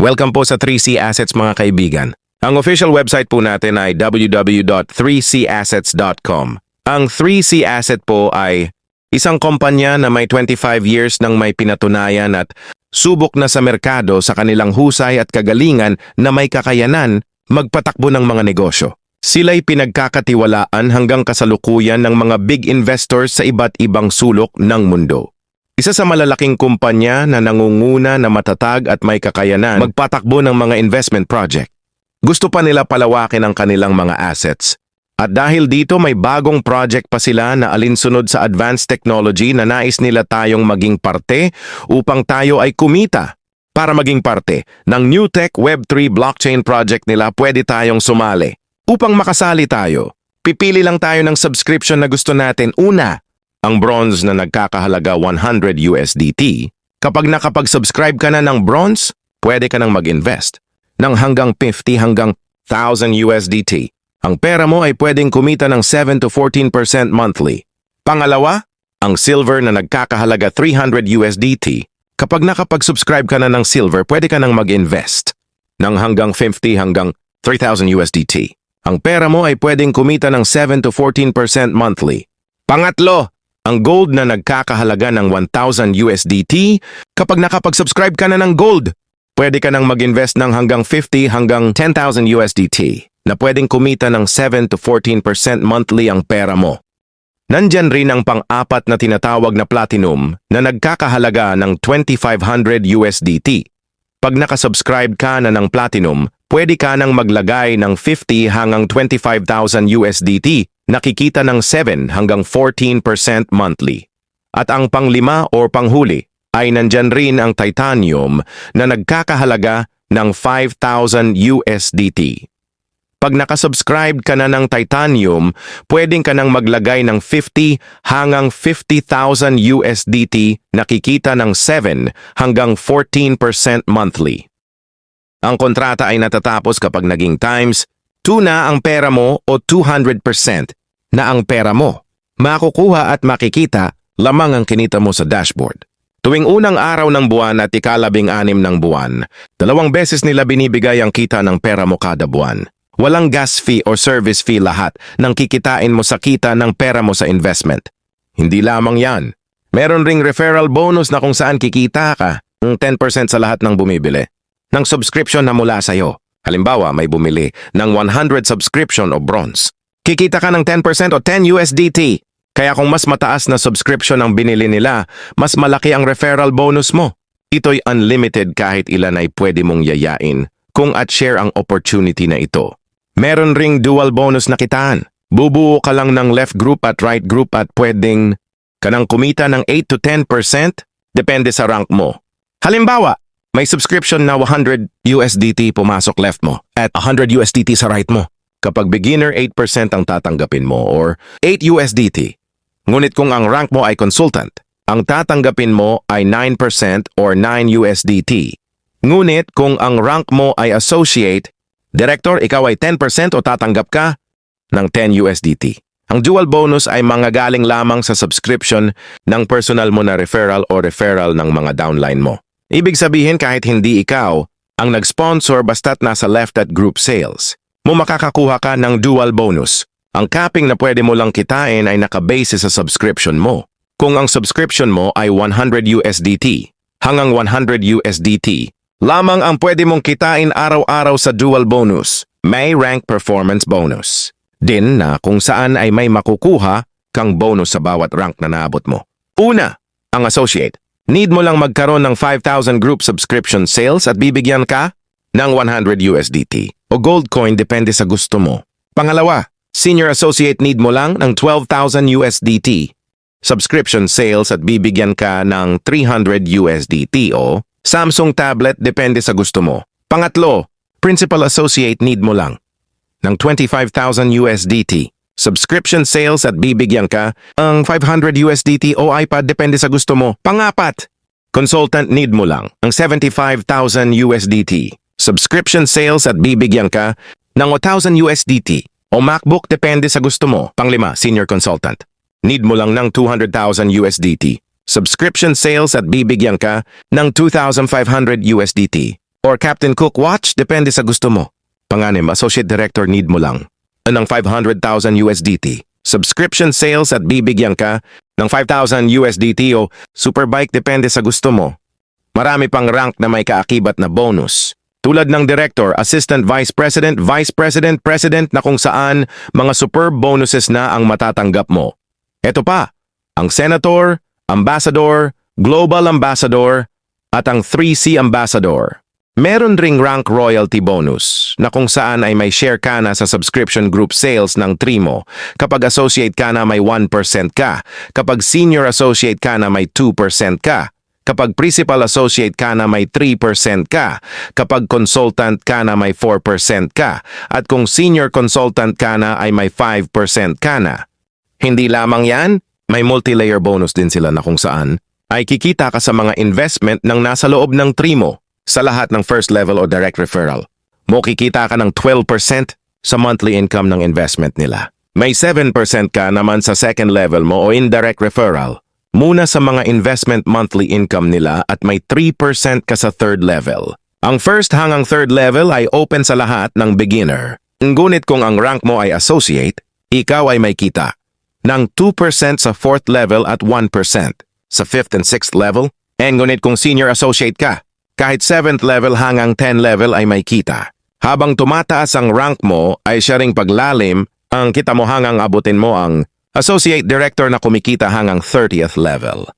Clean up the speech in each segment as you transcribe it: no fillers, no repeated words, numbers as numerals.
Welcome po sa 3C Assets mga kaibigan. Ang official website po natin ay www.3cassets.com. Ang 3C Asset po ay isang kumpanya na may 25 years nang may pinatunayan at subok na sa merkado sa kanilang husay at kagalingan na may kakayanan magpatakbo ng mga negosyo. Sila'y pinagkakatiwalaan hanggang kasalukuyan ng mga big investors sa iba't ibang sulok ng mundo. Isa sa malalaking kumpanya na nangunguna na matatag at may kakayanan magpatakbo ng mga investment project. Gusto pa nila palawakin ang kanilang mga assets. At dahil dito may bagong project pa sila na alinsunod sa advanced technology na nais nila tayong maging parte upang tayo ay kumita. Para maging parte ng New Tech Web3 blockchain project nila, pwede tayong sumali. Upang makasali tayo, pipili lang tayo ng subscription na gusto natin. Una, ang bronze na nagkakahalaga 100 USDT. Kapag nakapag-subscribe ka na ng bronze, pwede ka nang mag-invest ng hanggang 50 hanggang 1,000 USDT. Ang pera mo ay pwedeng kumita ng 7 to 14% monthly. Pangalawa, ang silver na nagkakahalaga 300 USDT. Kapag nakapag-subscribe ka na ng silver, pwede ka nang mag-invest ng hanggang 50 hanggang 3,000 USDT. Ang pera mo ay pwedeng kumita ng 7 to 14% monthly. Pangatlo, ang gold na nagkakahalaga ng 1,000 USDT. Kapag nakapag-subscribe ka na ng gold, pwede ka nang mag-invest ng hanggang 50 hanggang 10,000 USDT na pwedeng kumita ng 7 to 14% monthly ang pera mo. Nandyan rin ang pang-apat na tinatawag na platinum na nagkakahalaga ng 2,500 USDT. Pag nakasubscribe ka na ng platinum, pwede ka nang maglagay ng 50 hanggang 25,000 USDT, nakikita ng 7 hanggang 14% monthly. At ang panglima o panghuli ay nandyan rin ang titanium na nagkakahalaga ng 5,000 USDT. Pag nakasubscribe ka na ng titanium, pwedeng ka nang maglagay ng 50 hanggang 50,000 USDT, nakikita ng 7 hanggang 14% monthly. Ang kontrata ay natatapos kapag naging times 2 na ang pera mo o 200% na ang pera mo. Makukuha at makikita lamang ang kinita mo sa dashboard. Tuwing unang araw ng buwan at ika-16 ng buwan, 2 beses nila binibigay ang kita ng pera mo kada buwan. Walang gas fee o service fee, lahat ng kikitain mo sa kita ng pera mo sa investment. Hindi lamang yan. Meron ring referral bonus na kung saan kikita ka ng 10% sa lahat ng bumibili ng subscription na mula sa'yo. Halimbawa, may bumili ng 100 subscription o bronze. Kikita ka ng 10% o 10 USDT. Kaya kung mas mataas na subscription ang binili nila, mas malaki ang referral bonus mo. Ito'y unlimited, kahit ilan ay pwede mong yayain kung at share ang opportunity na ito. Meron ring dual bonus na kitaan. Bubuo ka lang ng left group at right group at pwedeng ka nang kumita ng 8 to 10%, depende sa rank mo. Halimbawa, may subscription na 100 USDT pumasok left mo at 100 USDT sa right mo. Kapag beginner, 8% ang tatanggapin mo or 8 USDT. Ngunit kung ang rank mo ay consultant, ang tatanggapin mo ay 9% or 9 USDT. Ngunit kung ang rank mo ay associate, director, ikaw ay 10% o tatanggap ka ng 10 USDT. Ang dual bonus ay manggagaling lamang sa subscription ng personal mo na referral o referral ng mga downline mo. Ibig sabihin, kahit hindi ikaw ang nag-sponsor, basta't nasa left at group sales mo, makakakuha ka ng dual bonus. Ang capping na pwede mo lang kitain ay nakabase sa subscription mo. Kung ang subscription mo ay 100 USDT hanggang 100 USDT, lamang ang pwede mong kitain araw-araw sa dual bonus. May rank performance bonus din na kung saan ay may makukuha kang bonus sa bawat rank na naabot mo. Una, ang associate. Need mo lang magkaroon ng 5,000 group subscription sales at bibigyan ka ng 100 USDT o gold coin, depende sa gusto mo. Pangalawa, senior associate, need mo lang ng 12,000 USDT subscription sales at bibigyan ka ng 300 USDT o Samsung tablet, depende sa gusto mo. Pangatlo, principal associate, need mo lang ng 25,000 USDT subscription sales at bibigyan ka ng 500 USDT o iPad, depende sa gusto mo. Pangapat, consultant, need mo lang ng 75,000 USDT subscription sales at bibigyan ka ng 1,000 USDT o MacBook, depende sa gusto mo. Panglima, senior consultant. Need mo lang ng 200,000 USDT subscription sales at bibigyan ka ng 2,500 USDT Or Captain Cook Watch, depende sa gusto mo. Panganim, Associate Director need mo lang ng 500,000 USDT. Subscription sales at bibigyan ka ng 5,000 USDT o Superbike depende sa gusto mo. Marami pang rank na may kaakibat na bonus. Tulad ng Director, Assistant Vice President, Vice President, President na kung saan mga superb bonuses na ang matatanggap mo. Ito pa, ang Senator, Ambassador, Global Ambassador at ang 3C Ambassador. Meron ring rank royalty bonus na kung saan ay may share ka na sa subscription group sales ng Trimo. Kapag associate ka na may 1% ka. Kapag senior associate ka na may 2% ka. Kapag principal associate ka na may 3% ka. Kapag consultant ka na may 4% ka. At kung senior consultant ka na ay may 5% ka na. Hindi lamang yan, may multi-layer bonus din sila na kung saan ay kikita ka sa mga investment ng nasa loob ng Trimo. Sa lahat ng first level o direct referral, mo kikita ka ng 12% sa monthly income ng investment nila. May 7% ka naman sa second level mo o indirect referral, muna sa mga investment monthly income nila at may 3% ka sa third level. Ang first hanggang third level ay open sa lahat ng beginner. Ngunit kung ang rank mo ay associate, ikaw ay may kita ng 2% sa fourth level at 1% sa fifth and sixth level. Ngunit kung senior associate ka, kahit 7th level hanggang 10 level ay may kita. Habang tumataas ang rank mo ay siya ring paglalim, ang kita mo hanggang abutin mo ang Associate Director na kumikita hanggang 30th level.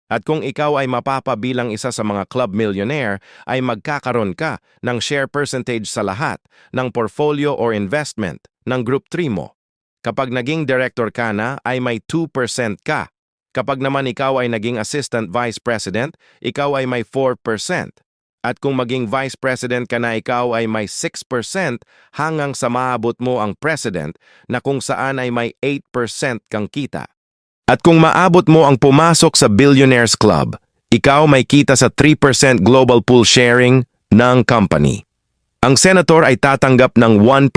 At kung ikaw ay mapapabilang isa sa mga club millionaire, ay magkakaroon ka ng share percentage sa lahat ng portfolio or investment ng Group 3 mo. Kapag naging director ka na, ay may 2% ka. Kapag naman ikaw ay naging Assistant Vice President, ikaw ay may 4%. At kung maging Vice President ka na, ikaw ay may 6% hanggang sa maabot mo ang President na kung saan ay may 8% kang kita. At kung maabot mo ang pumasok sa Billionaires Club, ikaw may kita sa 3% global pool sharing ng company. Ang Senator ay tatanggap ng 1%.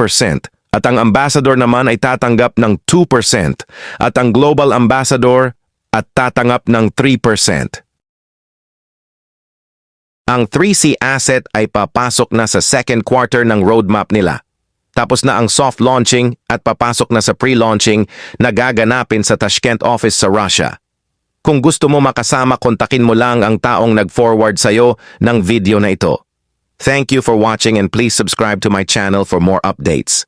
At ang Ambassador naman ay tatanggap ng 2%. At ang Global Ambassador at tatanggap ng 3%. Ang 3C asset ay papasok na sa second quarter ng roadmap nila. Tapos na ang soft launching at papasok na sa pre-launching na gaganapin sa Tashkent office sa Russia. Kung gusto mo makasama, kontakin mo lang ang taong nag-forward sa'yo ng video na ito. Thank you for watching and please subscribe to my channel for more updates.